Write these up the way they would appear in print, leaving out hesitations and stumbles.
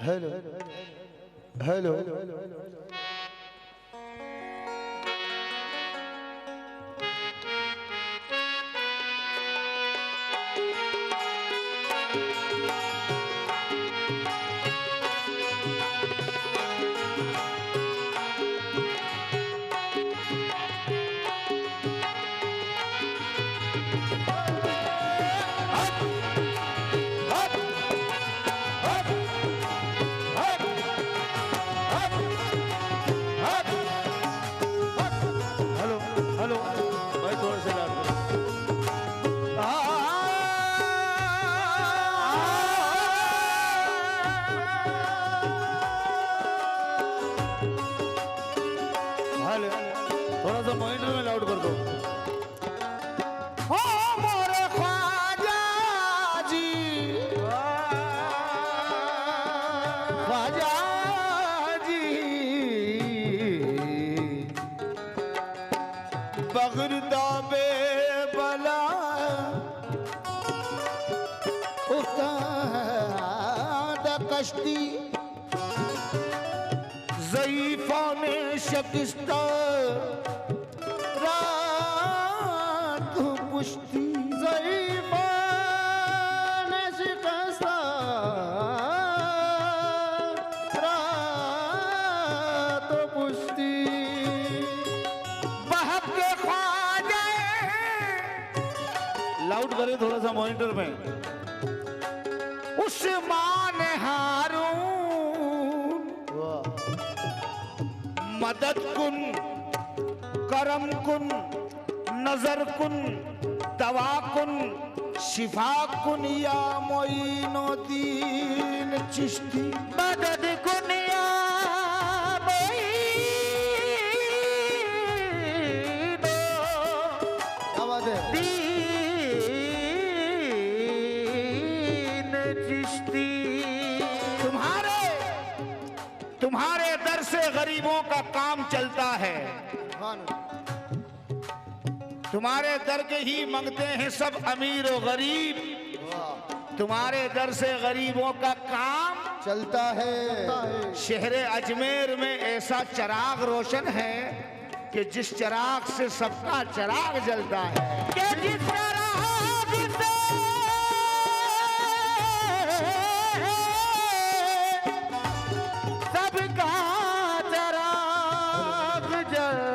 Hello hello थोड़ा सा monitor में लाउड कर दो। हो मोरे ख्वाजा जी, ख्वाजा जी, बगरदा बे बला उफ्ताद कश्ती ज़ईफ़ा ने शिकस्त रात पुश्ती, ज़ईफ़ा ने शिकस्त रात पुश्ती, बहक के ख्वाजा लाउड करे थोड़ा सा मॉनिटर में। उस्मान हारून मदद कुन, करम कुन, नजर कुन, दवा कुन, शिफा कुन या मोइनुद्दीन चिश्ती, मदद कुन या मोइनुद्दीन चिश्ती। तुम्हारे दर से गरीबों का काम चलता है, तुम्हारे दर के ही मंगते हैं सब अमीर और गरीब, तुम्हारे दर से गरीबों का काम चलता है। शहर अजमेर में ऐसा चिराग रोशन है कि जिस चिराग से सबका चिराग जलता है, कि जिस चिराग से सबका चिराग जलता है।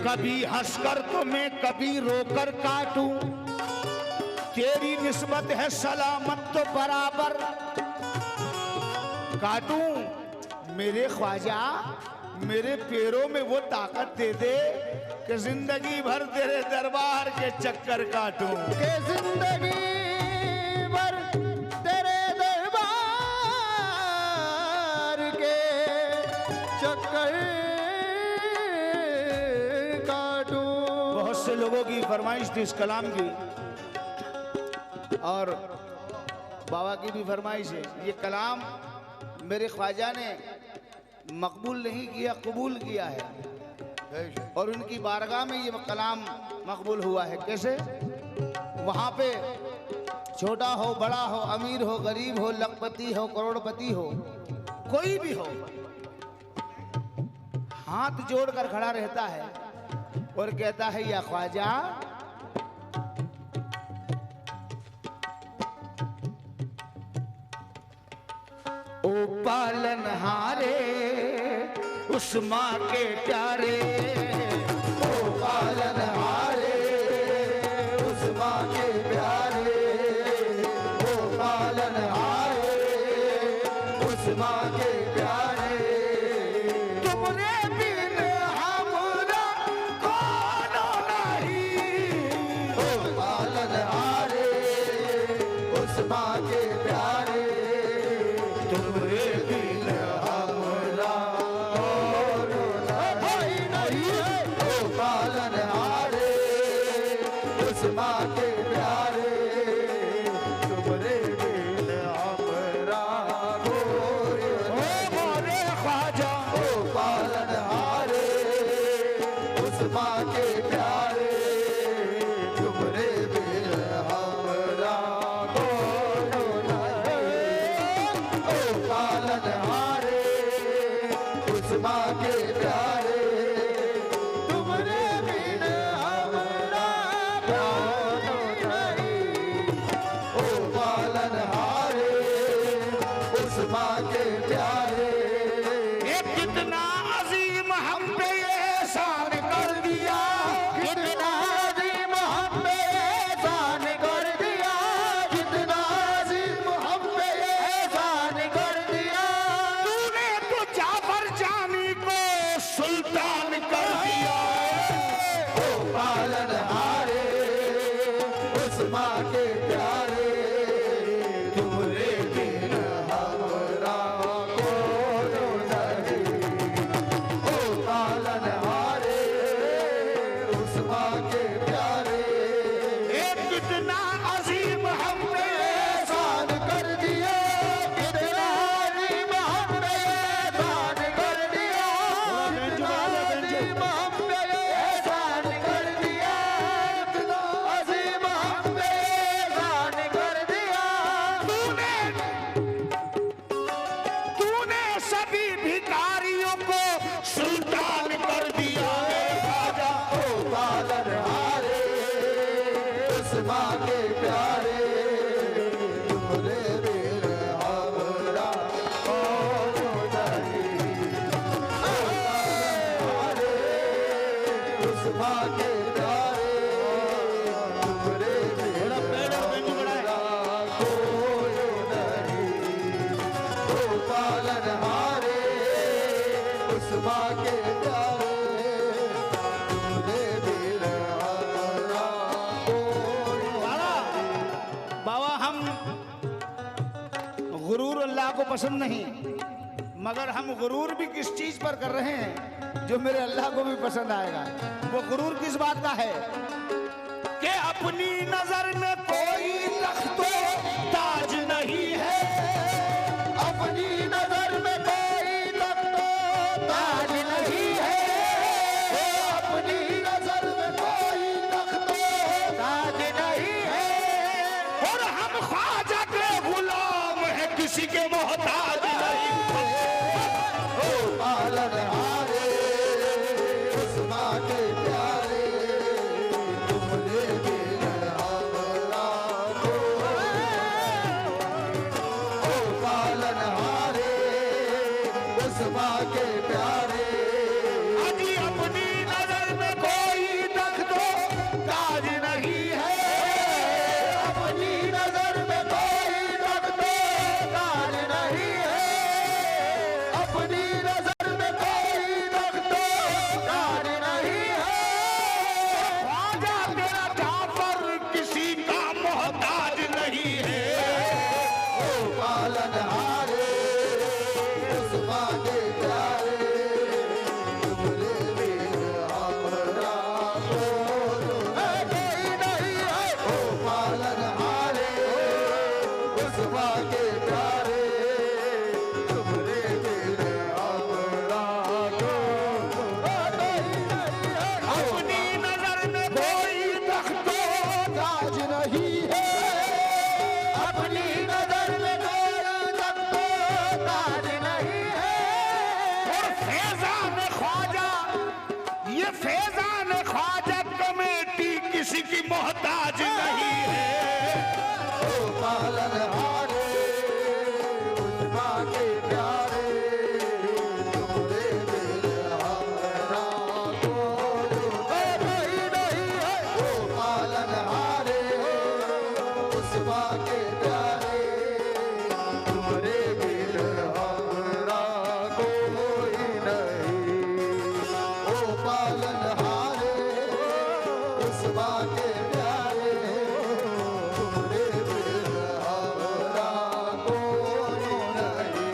कभी हंसकर तो मैं कभी रोकर काटूं, तेरी निस्बत है सलामत तो बराबर, काटूं, मेरे ख्वाजा मेरे पैरों में वो ताकत दे दे कि जिंदगी भर तेरे दरबार के चक्कर काटूं। के जिंदगी भर तेरे दरबार के चक्कर काटूं। बहुत से लोगों की फरमाइश थी इस कलाम की, और बाबा की भी फरमाइश है। ये कलाम मेरे ख्वाजा ने मकबूल नहीं किया, कबूल किया है, और उनकी बारगाह में ये कलाम मकबूल हुआ है। कैसे? वहाँ पे छोटा हो बड़ा हो, अमीर हो गरीब हो, लखपति हो करोड़पति हो, कोई भी हो, हाथ जोड़कर खड़ा रहता है और कहता है या ख्वाजा ओ पालनहारे उस माँ के प्यारे, ओ पालनहारे उस माँ के प्यारे, ओ पालनहारे उस माँ के प्यारे। तुमरे बिन हमरा कौन नहीं, ओ पालनहारे उस माँ के प्यारे, तुमरे बिन हमरा और नहीं। ओ पालनहारे उस माँ के प्यारे, तुमरे बिन हमरा और मोरे ख्वाजा ओ पालनहारे उस माँ के प्यारे, तुमरे बिन हमरा और नहीं। ओ पालनहारे उस माँ के प्यारे, तुमरे बिन हमरा और नहीं। ओ पालनहारे उस माँ के प्यारे। ये कितना अजीम हम पे एहसान कर दिया, कितना अजीम हम पे एहसान कर दिया, कितना अजीम हम पे एहसान कर दिया। तूने तो जाफर जानी को सुल्तान कर दिया। ओ पालनहारे उस माँ के प्यारे, तुमरे बिन हमरा कौन नहीं। ओ पालनहारे उस माँ के प्यारे, ये कितना अजीम हम पे एहसान कर दिया, कितना अजीम हम पे एहसान कर दिया, कितना अजीम हम पे एहसान कर दिया, कितना अजीम हम पे एहसान कर दिया। तूने सभी भिखारियों को सुल्तान कर दिया। राजा ओ पालनहारे उस माँ के प्यारे, तुमरे बिन हमरा और नहीं। ओ पालनहारे उस माँ के प्यारे, तुमरे बिन हमरा कोई नहीं। ओ पालनहारे उस माँ के प्यारे, तुमरे बिन हमरा कोई बाबा हम गुरूर अल्लाह को पसंद नहीं, मगर हम गुरूर भी किस चीज पर कर रहे हैं जो मेरे अल्लाह को भी पसंद आएगा। वो गुरूर किस बात का है कि अपनी नजर में कोई तख्तो ताज नहीं है, अपनी नजर में कोई तख्तो ताज नहीं है, अपनी नजर में कोई तख्तो ताज नहीं है। और हम ख्वाजा के गुलाम हैं, किसी के मोहताज नहीं। ओ पालनहारे उस माँ के प्यारे, तुमरे बिन हमरा ओ पालनहारे उस माँ के प्यारे, अजी अपनी नजर में कोई तख्तो ताज नहीं है, अपनी नजर में कोई तख्तो ताज नहीं है। उस्मा के प्यारे तुम्हारे बिन हमरा को अपनी नजर में कोई तख्तो ताज नहीं है, अपनी नजर में कोई तख्तो ताज नहीं है। और फैजान ख्वाजा, ये फैजान ख्वाजा कमेटी किसी की मोहताज नहीं है। ओ पालनहारे उस्मा के प्यारे तुम्हारे बिन हमरा को नहीं है। ओ पालनहारे उस्मा के प्यारे तुम्हारे बिन हमरा कोई नहीं। ओ पालनहारे उस्मा के प्यारे तुम्हारे बिन हमरा कोई नहीं।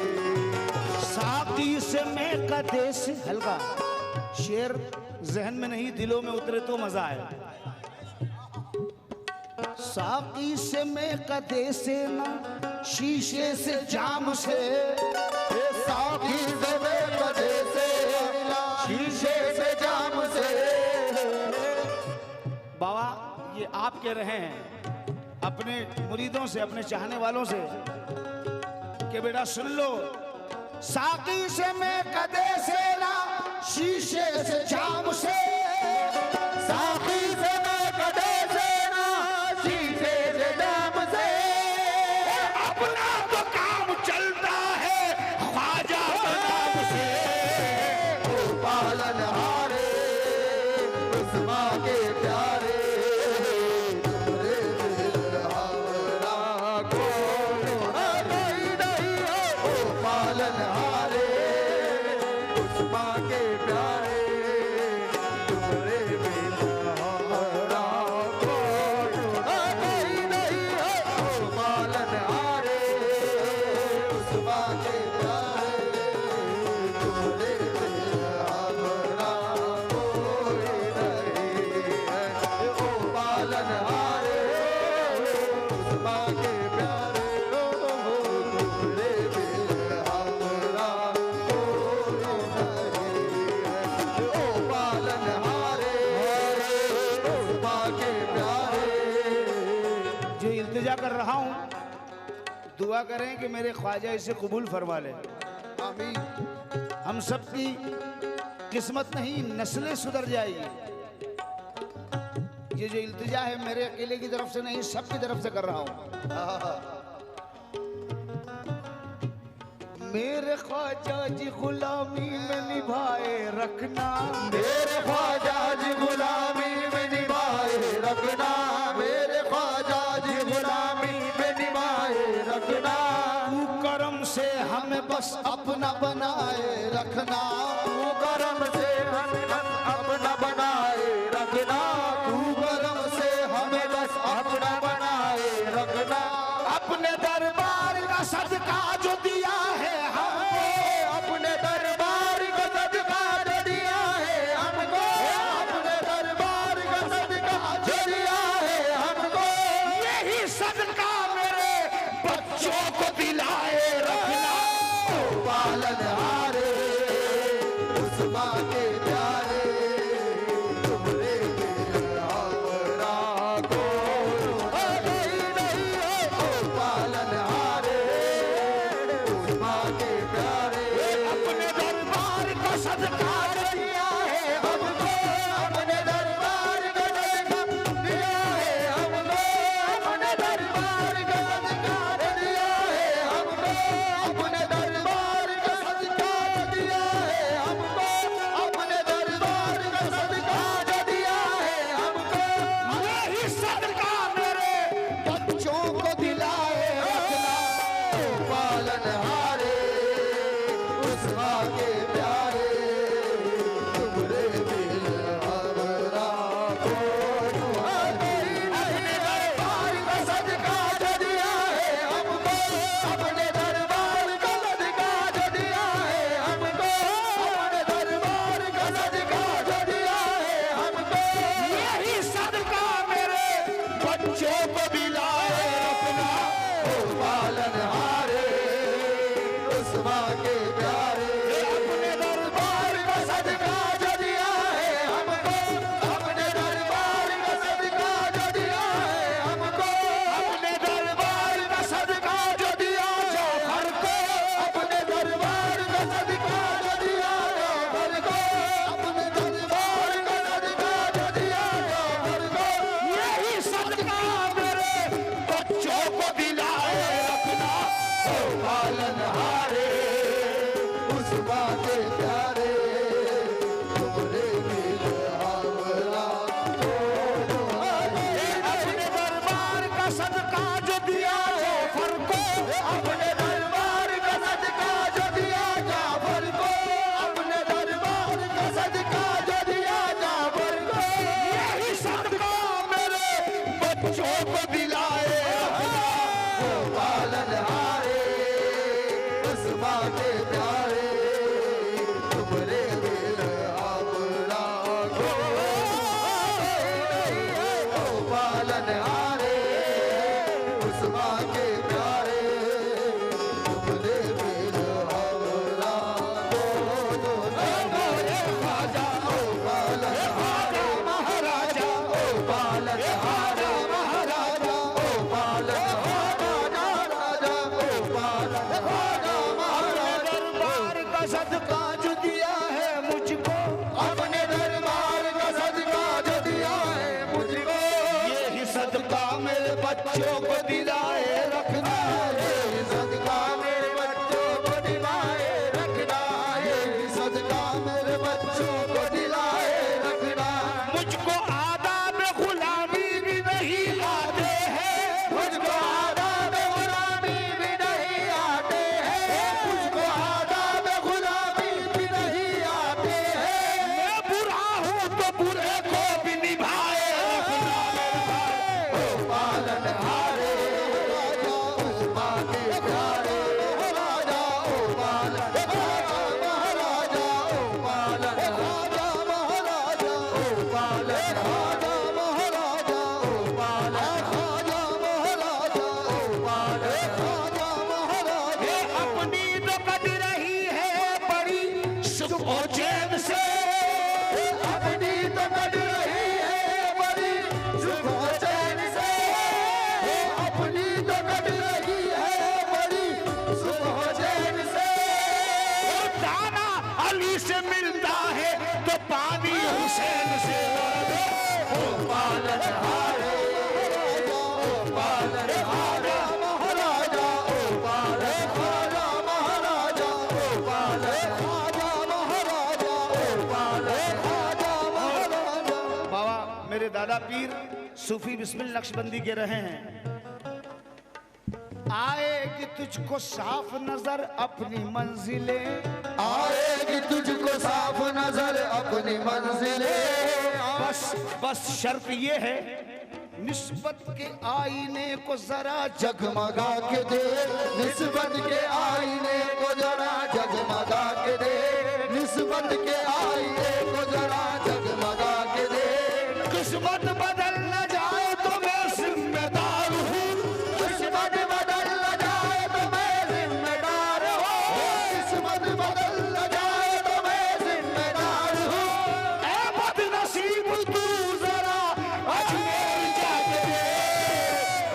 साकी से मैं कदे से हल्का शेर जहन में नहीं दिलों में उतरे तो मजा आए। साकी से मैं कदे से ना शीशे से जाम से साकी ज़बे कदे से शीशे से जाम से। बाबा ये आप कह रहे हैं अपने मुरीदों से अपने चाहने वालों से कि बेटा सुन लो, साकी से मैं कदे से ना शीशे से जाम से, साकी से मैं कदे से ना शीशे से जाम से। अपना तो काम चलता है ख्वाजा के नाम से। ओ पालनहारे उस्मा के प्यारे तुम्हारे बिन हमरा कोई नहीं है। ओ पालनहारे उस्मा के प्यारे तुम्हारे बिन हमरा कोई नहीं है। ओ पालनहारे उस्मा के प्यारे तुम्हारे बिन हमरा कोई नहीं है। ओ पालनहारे उस्मा के प्यारे तुम्हारे बिन हमरा कोई नहीं है। ओ पालनहारे उस्मा के प्यारे जो इल्तिजा कर रहा हूं दुआ करें कि मेरे ख्वाजा इसे कबूल फरमा ले। आमीन। हम सबकी किस्मत नहीं नस्लें सुधर जाएगी। ये जो इल्तिजा है मेरे अकेले की तरफ से नहीं सबकी तरफ से कर रहा हूं। मेरे ख्वाजा जी गुलामी में निभाए रखना, मेरे ख्वाजा जी गुलामी में निभाए रखना, मेरे ख्वाजा जी गुलामी में निभाए रखना। तू करम से हमें बस अपना बनाए रखना, तू करम से हमें बस अपना बनाए रखना, तू करम से हमें बस अपना बनाए रखना। अपने दरबार का सदका जो दिया है हमको, अपने दरबार का सदका जो दिया है हमको, अपने दरबार का सदका जो दिया है हमको। यही सदका मेरे बच्चों को दिलाए रखना। पालनहारे उस्मा के प्यारे तुम्हारे बिन हमरा कोई नहीं है। ओ पालनहारे उस्मा के प्यारे अपने दरबार का सदका दिया है हमको, अपने दरबार का सदका दिया है हमको, अपने दरबार का सदका दिया है हमको, अपने दरबार का सदका दिया है हमको, अपने दरबार का सदका दिया है हमको। यही सदका मेरे बच्चों को दिलाए रखना। ओ पालनहारे उस्मा के प्यारे तुम्हारे बिन हमरा कोई नहीं है। दरबार का सदका जो दिया है हमको, अपने दरबार का सदका जो दिया है हमको, अपने दरबार का सदका जो दिया है हमको। यही सदका मेरे बच्चों को दिलाए रखना। ओ पालनहारे उस्मा के प्यारे अपने दरबार का सदका जो दिया है हमको अपने दरबार का सदका जो दिया है हमको अपने दरबार का सदका जो दिया जौहर को अपने दरबार का सदका जो दिया जौहर को अपने दरबार का सदका जो दिया जौहर को यही सदका मेरे बच्चों को दिलाए रखना ओ पालनहारे उस्मा के प्यारे तुम्हारे दिल आवला अपने दरबार का सदका जो दिया जौहर को अपने दरबार का सदका जो दिया जाफर को अपने दरबार का सदका जो दिया जाफर को यही सदका मेरे बच्चों को दिलाए रखना ओ पालनहारे उस्मा के प्यारे तुम्हारे दिल आवला को ओ पालनहारे उस्मा के प्यारे तुम्हारे दिल आवला को मोरे ख्वाजा ओ पालनहारे महाराजा ओ पालनहारे महाराजा ओ पालनहारे राजा ओ पालनहारे महाराजा दरबार का सदका जो दिया है मुझको अपने दरबार का सदका जो दिया है मुझको यही सदका मेरे बच्चों को दिलाए रखना यही सदका मेरे बच्चों को दिलाए रखना यही सदका मेरे बच्चों को दिलाए रखना मुझको आदाब गुलामी भी नहीं आते हैं मुझको आदाब गुलामी भी नहीं आते हैं मुझको आदाब गुलामी भी नहीं आते हैं मैं बुरा हूँ तो बुरे को भी निभाए रखना ओ पालनहारे राजा उस्मा के प्यारे राजा ओ पालनहारा महाराजा ओ पालनहारा महाराजा ओ पालनहारा महाराजा ओ पालनहारा महाराजा ओ पालनहारा महाराजा अपनी तो कट रही है बड़ी सुख और चैन से अपनी तो कट रही है बड़ी सुख और चैन से अपनी तो कट रही है बड़ी सुख और चैन से दाना अली से मिलता है तो पानी हुसैन से ओ पालनहारे राजा ओ पालनहारा महाराजा ओ पालनहारा महाराजा ओ पालनहारा महाराजा ओ पालनहारा महाराजा बाबा मेरे दादा पीर सूफी बिस्मिल नक्शबंदी के रहे हैं। आएगी तुझको साफ नजर अपनी मंजिलें आएगी तुझको साफ नजर अपनी मंजिलें बस शर्त ये है निस्बत के आईने को जरा जगमगा के दे निस्बत के आईने को जरा जगमगा के दे निस्बत के आईने को जरा जगमगा के दे किस्मत बदल न जाए तो मैं जिम्मेदार हूँ किस्मत बदल न जाए तो मैं जिम्मेदार हूँ किस्मत बदल न जाए तो मैं जिम्मेदार हूँ ऐ बदनसीब तू जरा अजमेर जाके दे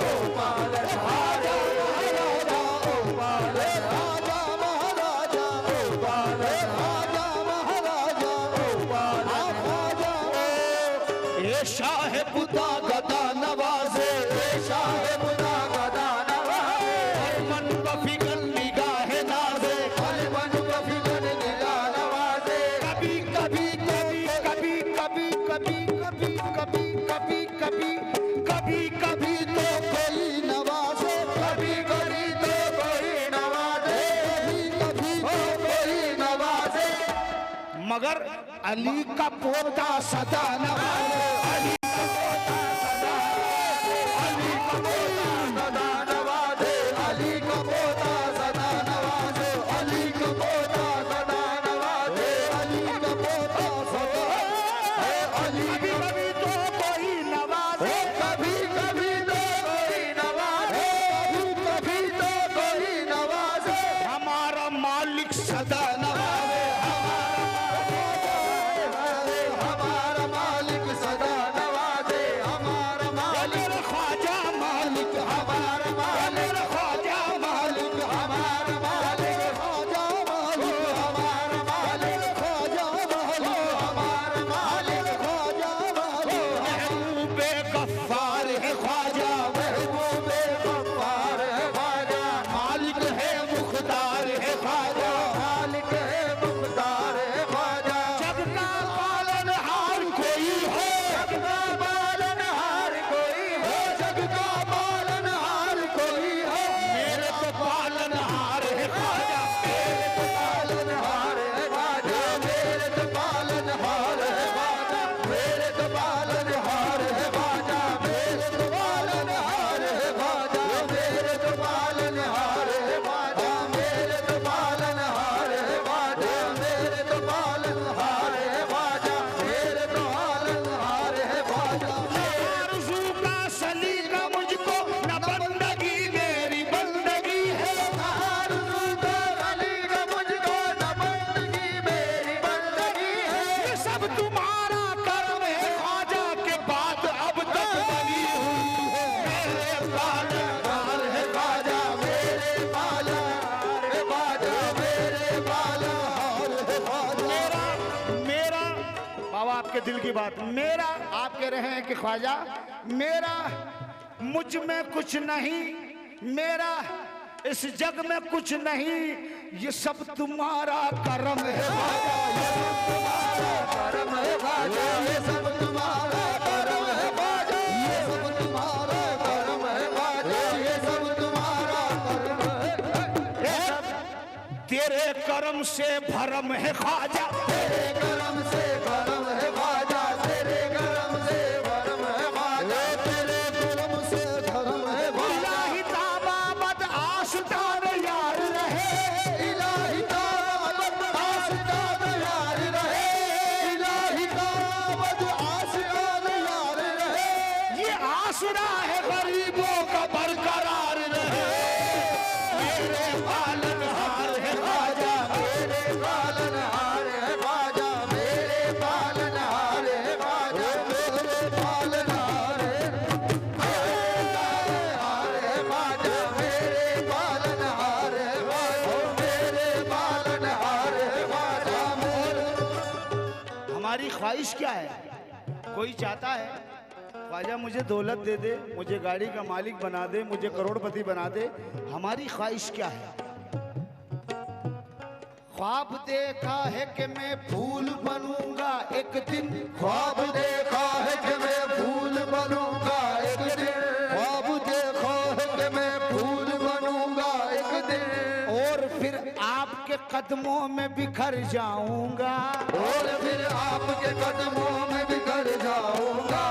ओ पालनहारा महाराजा ओ पालनहारा महाराजा ओ पालनहारा महाराजा ओ पालनहारा ए शाह खुदा गदा नवाजे ए शाह खुदा गदा नवाजे हर मन बफिगन निगाह नाजे हर मन बफिगन निगाह नवाजे कभी कभी कभी कभी कभी कभी कभी कभी कभी कभी कभी तो कोई नवाजे कभी कभी तो कोई नवाजे कभी कभी तो कोई नवाजे मगर अली का पोता सदा नवाजे अली का पोता सदा अली का पोता सदा नवाजे अली का पोता सदा नवाजे अली का पोता सदा नवाजे अली का पोता सदा अली कभी तो कोई नवाजे कभी कभी तो कोई नवाजे कभी कभी तो कोई नवाजे हमारा माल सदा नवाजे हमारा मालिक सदा नवाजे हमारा मालिक ख्वाजा मालिक हमारा मालिक ख्वाजा मालिक हमारा मालिक ख्वाजा मालिक हमारा मालिक ख्वाजा मालिक हमारा मालिक ख्वाजा मालिक महबूबे गफ्फार है ख्वाजा महबूबे गफ्फार है ख्वाजा मालिक है मुख्तार है ख्वाजा मालिक है मुख्तार है ख्वाजा जग का पालनहार कोई हो जग का पालनहार कोई हो जग का पालनहार कोई हो मेरे तो पालनहार है ख्वाजा पालनहार है ख्वाजा मेरे तो पालनहार है ख्वाजा मेरे तो पालनहार है ख्वाजा मेरे तो पालनहार है ख्वाजा मेरे तो पालनहार है ख्वाजा मेरे तो पालनहार है ख्वाजा मेरे तो पालनहार है ख्वाजा मेरे तो पालनहार है ख्वाजा आरज़ू का सलीका मुझको न बंदगी मेरी बंदगी है आरज़ू का अली का मुझको न बंदगी मेरी बंदगी है ये सब तुम्हारा कर्म है ख्वाजा के बाद अब तक बनी हुई है मेरे पालनहार है ख्वाजा मेरे पालनहार है ख्वाजा मेरे पालनहार है ख्वाजा मेरा बाबा आपके दिल की बात मेरा आप कह रहे हैं कि ख्वाजा मेरा मुझ में कुछ नहीं मेरा इस जग में कुछ नहीं ये सब तुम्हारा कर्म है करम है ख्वाजा ये सब तुम्हारा करम है ख्वाजा ये सब तुम्हारा करम है ख्वाजा ये सब तुम्हारा करम है तेरे कर्म से भरम है ख्वाजा तेरे करम से करम है ख्वाजा तेरे करम से करम है ख्वाजा तेरे करम से करम है ख्वाजा इलाही ताबाबद आशुदार यार रहे इलाही ताबद आशिकान यार रहे इलाही ताबद आशिकान यार रहे ये आसरा है गरीबों का बरकरार रहे मेरे पालनहार है ख्वाजा मेरे पालनहार है ख्वाजा मेरे पालनहार है ख्वाजा मेरे पालनहार है ख्वाजा मेरे पालनहार है ख्वाजा मेरे पालनहार है ख्वाजा मेरे हमारी ख्वाहिश क्या है कोई चाहता है ख्वाजा मुझे दौलत दे दे मुझे गाड़ी का मालिक बना दे मुझे करोड़पति बना दे हमारी ख्वाहिश क्या है ख्वाब देखा है कि मैं फूल बनूंगा एक दिन ख्वाब देखा है कि मैं फूल बनूंगा एक दिन ख्वाब देखा है कि मैं फूल बनूंगा एक दिन और फिर आपके कदमों में बिखर जाऊंगा और फिर आपके कदमों में बिखर जाऊंगा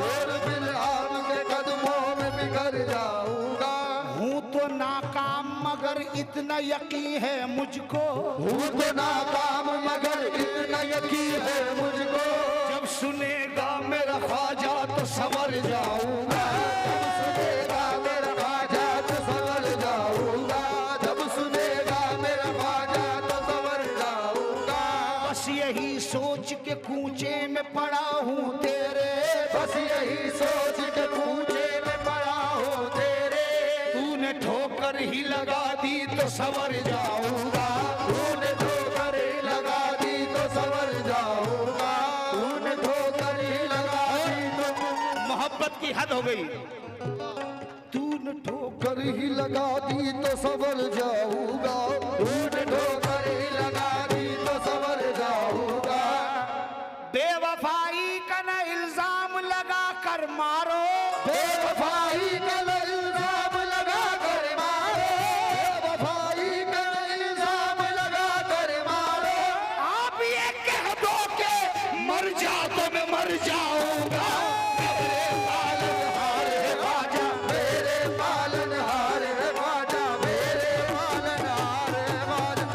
और फिर आपके कदमों में बिखर जाऊंगा हूँ तो नाकाम मगर इतना यकीन है मुझको हूँ तो नाकाम मगर इतना यकीन है मुझको जब सुनेगा मेरा ख्वाजा तो संवर जाऊंगा जब सुनेगा मेरा ख्वाजा तो संवर जाऊंगा जब सुनेगा मेरा ख्वाजा तो संवर जाऊंगा बस यही सोच के कूचे में पड़ा हूँ तेरे बस यही सोच के पूछे में पड़ा हो तेरे तूने ठोकर ही लगा दी तो संवर जाऊंगा तूने ठोकर ही लगा दी तो संवर जाऊंगा तूने ठोकर ही लगा दी तो मोहब्बत की हद हो गई तूने ठोकर ही लगा दी तो संवर जाऊंगा तूने ठोकर ही लगा दी तो संवर जाऊंगा बेवफाई का न इल्जाम लगा कर मारो बेवफाई का इल्जाम लगा कर मारो बेवफाई का इल्जाम लगा कर मारो आप ये कह दो के मर जा तो मैं मर जाऊंगा मेरे पालनहार है ख्वाजा मेरे पालनहार है ख्वाजा मेरे पालनहार है ख्वाजा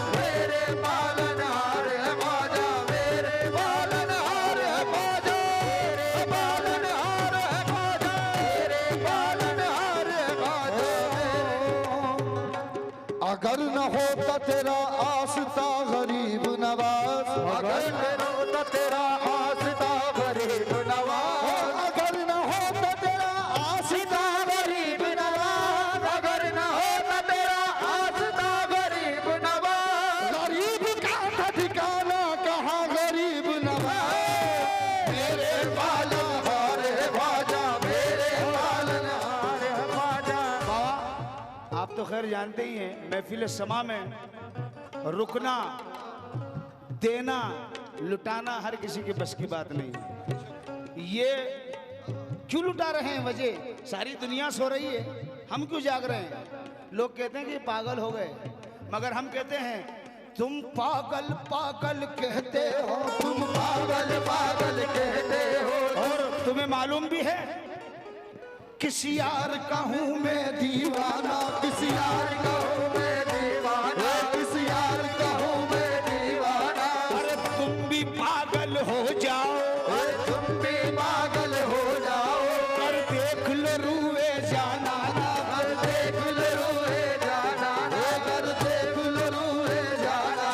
अगर न होता तेरा आस्था गरीब नवाज, अगर न होता तेरा आस्था गरीब नवाज, अगर न होता तेरा आस्था गरीब नवाज, अगर न होता तेरा आस्था गरीब नवाज, गरीब का था ठिकाना कहाँ गरीब नवाज, मेरे पालनहार है ख्वाजा, मेरे पालनहार है ख्वाजा। बाबा आप तो खैर जानते ही हैं, महफिल समा में रुकना, देना, लुटाना हर किसी के बस की बात नहीं है। ये क्यों लुटा रहे हैं? वजह सारी दुनिया सो रही है, हम क्यों जाग रहे हैं? लोग कहते हैं कि पागल हो गए, मगर हम कहते हैं तुम पागल पागल कहते हो, तुम पागल पागल कहते हो, और तुम्हें मालूम भी है किस यार का हूं मैं दीवाना, किस यार का हूं मैं दीवाना, किस यार का हूं मैं दीवाना। अरे तुम भी पागल हो जाओ, अरे तुम भी पागल हो जाओ, कर देख लो रूए जाना, कर देख लो रूए जाना, कर देख लो रूए जाना।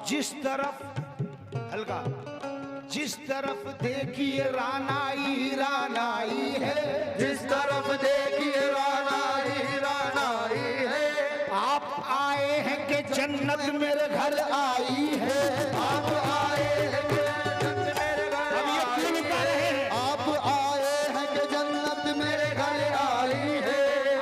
जिस तरफ हल्का, जिस तरफ देखिए रानाई रानाई है, जिस तरफ देखिए रानाई रानाई है। आप आए हैं कि जन्नत मेरे घर आई है, आप आए हैं कि जन्नत मेरे घर, अब ये क्यों लुटा रहे हैं? आप आए हैं कि जन्नत मेरे घर आई है।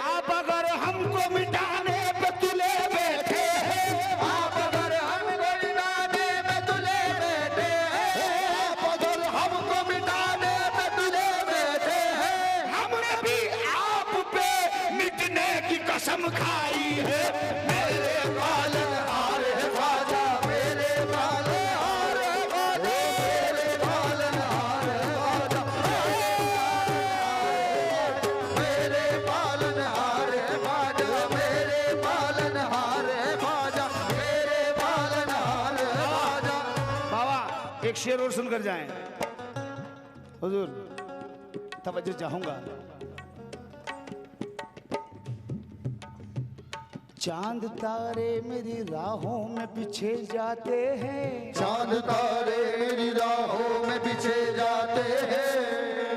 आप अगर हमको मिटाने पे तुले बैठे हैं, आप अगर हमको मिटाने पे तुले बैठे हैं, आप अगर हमको मिटाने पे तुले बैठे हैं, हमने भी आप पे मिटने की कसम खाई है। मेरे पालनहार है ख्वाजा, मेरे पालनहार है ख्वाजा, मेरे पालनहार है ख्वाजा, मेरे पालनहार है ख्वाजा, मेरे पालनहार है ख्वाजा, मेरे पालनहार है ख्वाजा। बाबा एक शेर और सुनकर जाएं। हुजूर तवज्जो चाहूंगा। चांद तारे मेरी राहों में पीछे जाते हैं, चांद तारे मेरी राहों में पीछे जाते हैं,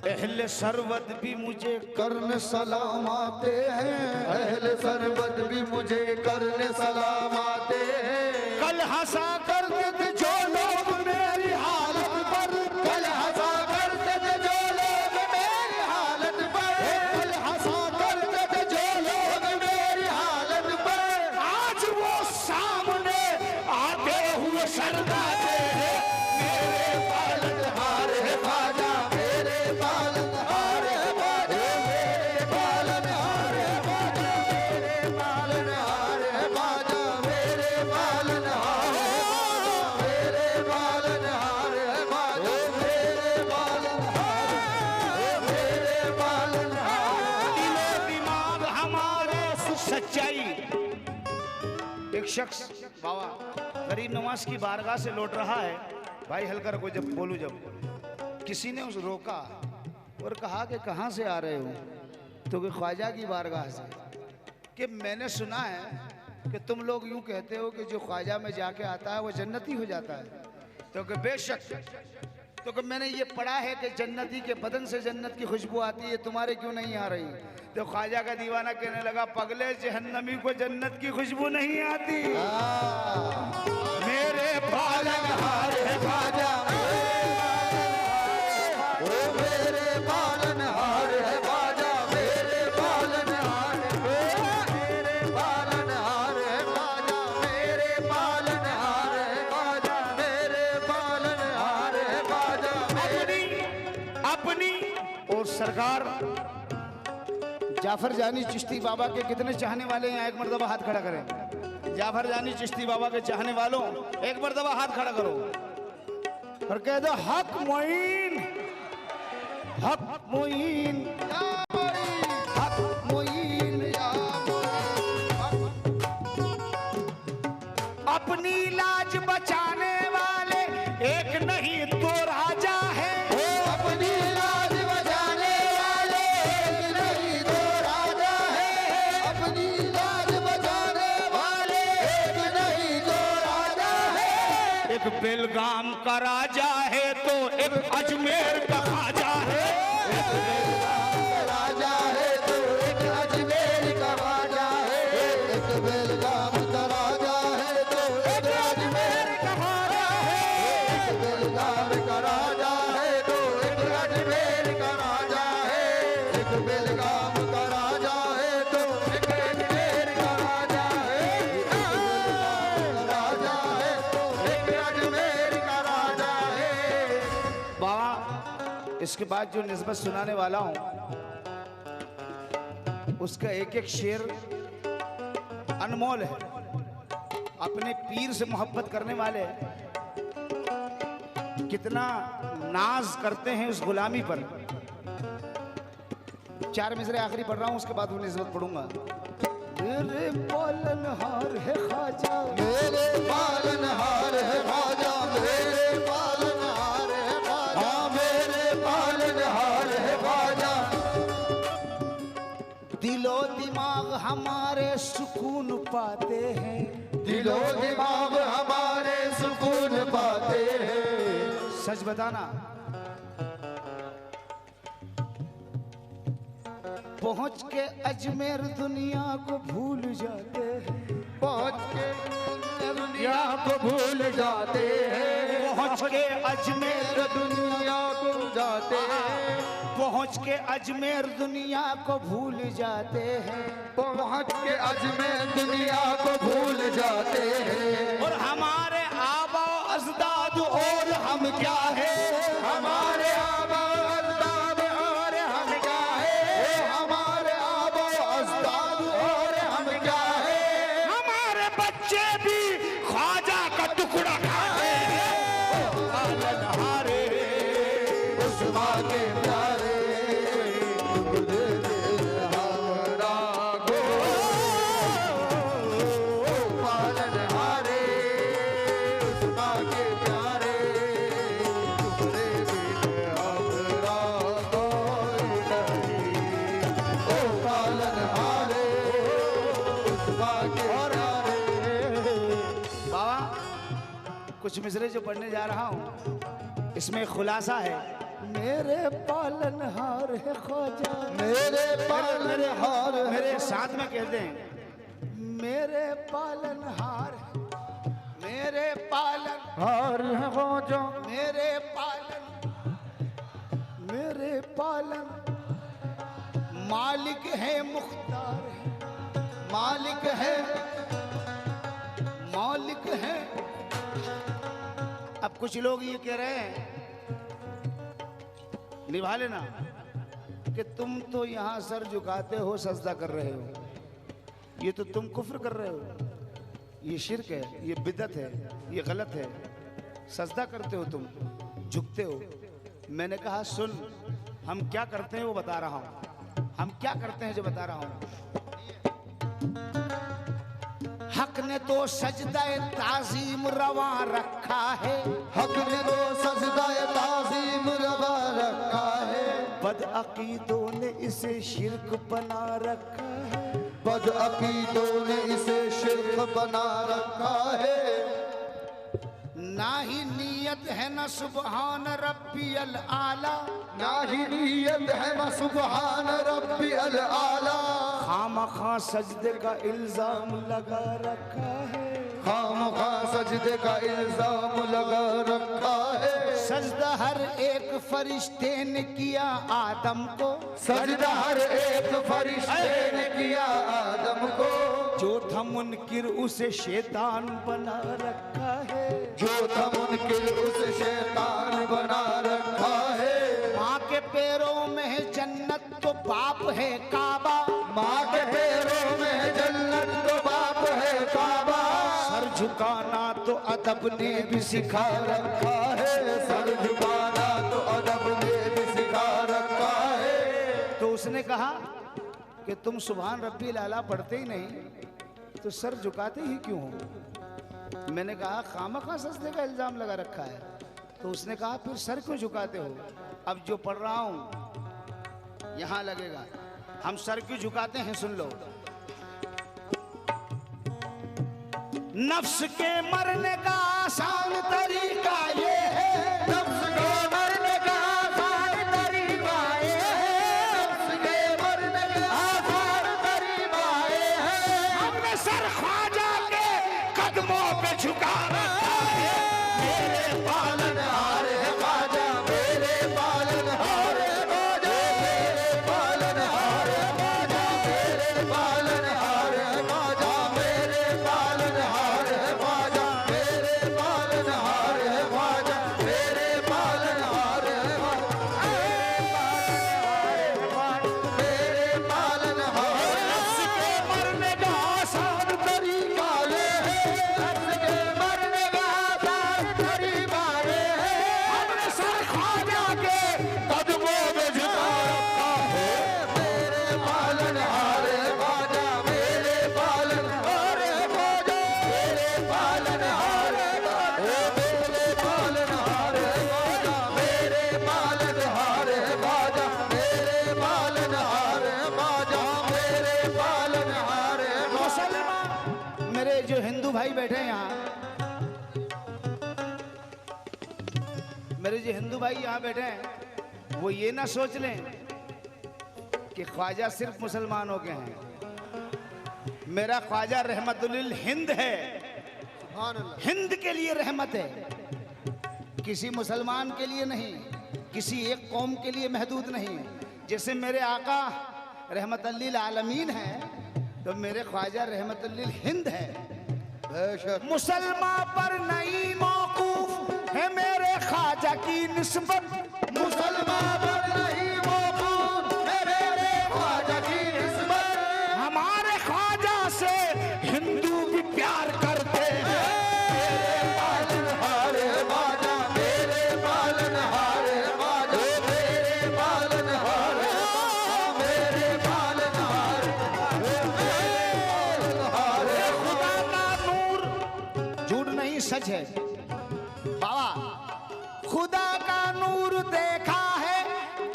अहले सरवत भी मुझे करने सलाम आते हैं, अहले सरवत भी मुझे करने सलाम आते हैं। कल हंसा करते थे जो लोग मेरी हालत पर, कल हंसा करते थे जो लोग मेरी हालत पर, कल हंसा करते थे जो लोग मेरी हालत पर, आज वो सामने आते हुए शर्माते हैं। मेरे पालनहार है ख्वाजा, मेरे पालनहार है ख्वाजा, मेरे पालनहार है ख्वाजा, मेरे पालनहार है ख्वाजा, मेरे पालनहार है ख्वाजा, मेरे पालनहार है ख्वाजा, मेरे पालनहार, मेरे पालनहार। दिलो दिमाग हमारे सच्चाई। एक शख्स बाबा गरीब नवाज की बारगाह से लौट रहा है। भाई हल्का रखो जब बोलूं, जब किसी ने उस रोका और कहा कि कहाँ से आ रहे हो, तो कि ख्वाजा की बारगाह से, कि मैंने सुना है कि तुम लोग यूं कहते हो कि जो ख्वाजा में जाके आता है वो जन्नती हो जाता है। तो कि बेशक, तो कि मैंने ये पढ़ा है कि जन्नती के बदन से जन्नत की खुशबू आती है, तुम्हारे क्यों नहीं आ रही? तो ख्वाजा का दीवाना कहने लगा, पगले जहन्नमी को जन्नत की खुशबू नहीं आती। मेरे पालनहार है ख्वाजा, ओ मेरे पालनहार है ख्वाजा, मेरे पालनहार है, मेरे पालनहार है ख्वाजा, मेरे पालनहार है ख्वाजा, मेरे पालनहार है ख्वाजा। अपनी और सरकार जाफर जानी चिश्ती बाबा के कितने चाहने वाले हैं? एक मर्तबा हाथ खड़ा करें। जाफर जानी चिश्ती बाबा के चाहने वालों एक मर्तबा हाथ खड़ा करो और कह दो हक मोइन, हक मोइन, हक मोइन। अपनी लाज बचाने वाले एक नहीं तो राजा है, अपनी लाज बचाने वाले एक नहीं तो राजा बेलगाम का राजा है तो एक अजमेर का राजा है। एक बेलगाम का राजा है तो एक अजमेर का राजा है। एक बेलगाम का राजा है तो एक अजमेर का राजा है। एक बेलगाम का राजा है तो एक अजमेर का राजा है। एक बेलगाम का राजा है तो एक अजमेर का राजा है। एक बेलगाम का राजा है तो एक अजमेर का राजा है। बाबा इसके बाद जो निस्बत सुनाने वाला हूं उसका एक एक शेर अनमोल है। अपने पीर से मोहब्बत करने वाले कितना नाज करते हैं उस गुलामी पर। 4 मिसरे आखिरी पढ़ रहा हूं, उसके बाद वो निस्बत पढ़ूंगा। मेरे पालनहार है ख्वाजा, मेरे पालनहार है ख्वाजा, मेरे पालनहार है ख्वाजा, मेरे पालनहार है ख्वाजा। दिलो दिमाग हमारे सुकून पाते हैं, दिलो दिमाग हमारे सुकून पाते हैं। सच बताना पहुंच के अजमेर दुनिया को भूल जाते हैं, पहुंच के दुनिया को भूल जाते हैं। पहुंच के अजमेर दुनिया को जाते हैं। पहुंच के अजमेर दुनिया को भूल जाते हैं। पहुंच के अजमेर दुनिया को भूल जाते हैं। और हमारे आबा अजदाद और हम क्या है, हमारे आबा अजदाद और हम क्या है। हमारे आबा अजदाद और हम क्या है। हमारे बच्चे भी ख्वाजा का टुकड़ा खाते हैं। पालनहारे उस माँ के प्यारे हमारा गो पालनहारे उस माँ के प्यारे टुकड़े हमारा कोई नहीं। ओ पालनहारे उस माँ के प्यारे। बाबा कुछ मिसरे जो पढ़ने जा रहा हूँ इसमें खुलासा है। मेरे पालनहार है ख्वाजा, मेरे पालनहार मेरे साथ में कहते हैं मेरे पालनहार, मेरे पालन, हार है ख्वाजा, मेरे पालन, मेरे पालन मालिक है मुख्तार है, मालिक है, मालिक है। अब कुछ लोग ये कह रहे हैं निभा लेना कि तुम तो यहाँ सर झुकाते हो, सजदा कर रहे हो, ये तो तुम कुफ्र कर रहे हो, ये शिरक है, ये बिदअत है, ये गलत है। सजदा करते हो तुम, झुकते हो। मैंने कहा सुन हम क्या करते हैं वो बता रहा हूँ, हम क्या करते हैं जो बता रहा हूँ। हक ने तो सजदाए ताजीम रवा रखा है, हक ने तो सजदाए ताज़ीम रवा रखा है। बदअकीदों ने इसे शिरक बना रखा है, बदअकीदों ने इसे शिर्क बना रखा है। ना ही नीयत है न सुबहान रब्बी अल आला, ना ही नियत है न सुबहान रब्बी अल आला। खामखा सजदे का इल्जाम लगा रखा है, खामखा सजदे का इल्जाम लगा रखा है। सजदा हर एक फरिश्ते ने किया आदम को, सजदा हर एक फरिश्ते ने किया आदम को। जो था मुनकिर उसे शैतान बना रखा है, जो था मुनकिर उसे शैतान बना रखा है। माँ के पैरों में है जन्नत तो बाप है काबा, माँ के पैरों में है जन्नत तो बाप है काबा। सर झुकाना तो अदब ने भी सिखा रखा है, सर झुकाना तो अदब ने भी सिखा रखा है। तो उसने कहा कि तुम सुभान रब्बी लाला पढ़ते ही नहीं तो सर झुकाते ही क्यों हो। मैंने कहा खामखा सजदे का इल्जाम लगा रखा है। तो उसने कहा फिर सर क्यों झुकाते हो। अब जो पढ़ रहा हूं यहां लगेगा, हम सर क्यों झुकाते हैं सुन लो। नफ्स के मरने का आसान तरीका जो हिंदू भाई बैठे हैं यहाँ, मेरे जो हिंदू भाई यहाँ बैठे हैं, वो ये ना सोच लें कि ख्वाजा सिर्फ मुसलमानों के हैं। मेरा ख्वाजा रहमतुल हिंद है, हिंद के लिए रहमत है, किसी मुसलमान के लिए नहीं, किसी एक कौम के लिए महदूद नहीं। जैसे मेरे आका रहमतुल आलमीन है, तो मेरे ख्वाजा रहमतुल हिंद है। मुसलमान पर नहीं मौकूफ है मेरे ख्वाजा की निस्बत, मुसलमान पर नहीं मौकूफ है मेरे ख्वाजा की निस्बत। हमारे ख्वाजा से हिंदू भी प्यार करते हैं। मेरे पालनहार ख्वाजा, मेरे पालनहार ख्वाजा, मेरे पालनहार, मेरे पालनहार, खुदा का नूर, झूठ नहीं सच है बाबा। खुदा का नूर देखा है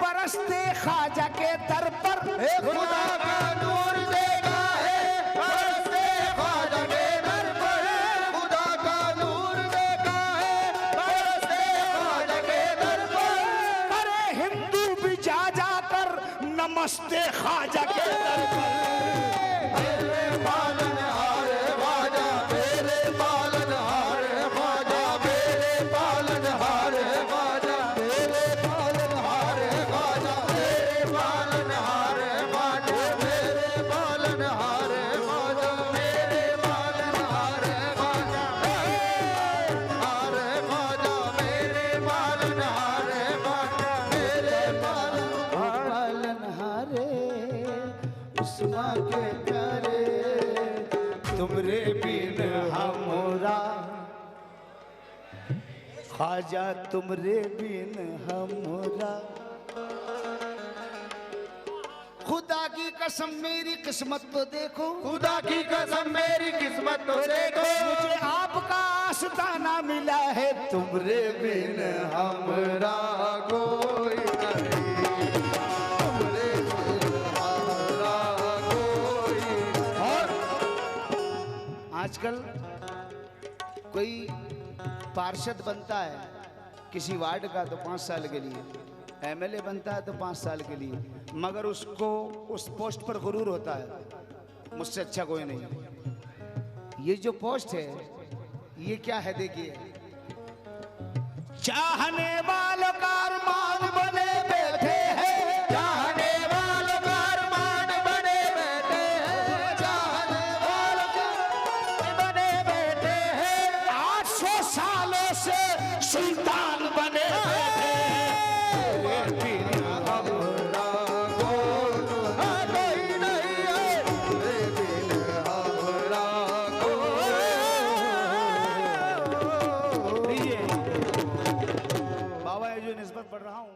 बरसते ख्वाजा के दर पर, खुदा का नूर देखा है बरसते ख्वाजा के दर पर। खुदा का नूर देखा है बरसते ख्वाजा के दर पर। अरे हिंदू भी जा जाकर नमस्ते ख्वाजा के दर पर। मेरे पालनहार ख्वाजा, मेरे पालनहार ख्वाजा, मेरे पालनहार ख्वाजा, मेरे पालनहार ख्वाजा, मेरे पालनहार ख्वाजा, मेरे पालनहार ख्वाजा, मेरे पालनहार ख्वाजा, मेरे पालनहार ख्वाजा, मेरे पालनहारे उस्मा के प्यारे, तुमरे बिन हमरा ख्वाजा, तुमरे बिन हमरा। खुदा की कसम मेरी किस्मत तो देखो, खुदा की कसम मेरी किस्मत तो देखो। मुझे आपका आस्ताना मिला है, तुमरे बिन हमरा कोई नहीं, तुमरे बिन हमरा कोई नहीं। और आजकल कोई पार्षद बनता है किसी वार्ड का तो 5 साल के लिए, एमएलए बनता है तो 5 साल के लिए, मगर उसको उस पोस्ट पर गुरूर होता है, मुझसे अच्छा कोई नहीं। ये जो पोस्ट है ये क्या है देखिए, चाहने वालों का अरमान बने बैठे हैं, चाहने वालों का अरमान बने बैठे हैं, चाहने वालों का बने बैठे हैं 800 सालों से सुल्तान बने बैठे हैं। हमरा कोई नहीं है, तुमरे बिन हमरा कोई। बाबा ये जो निस्बत पढ़ रहा हूँ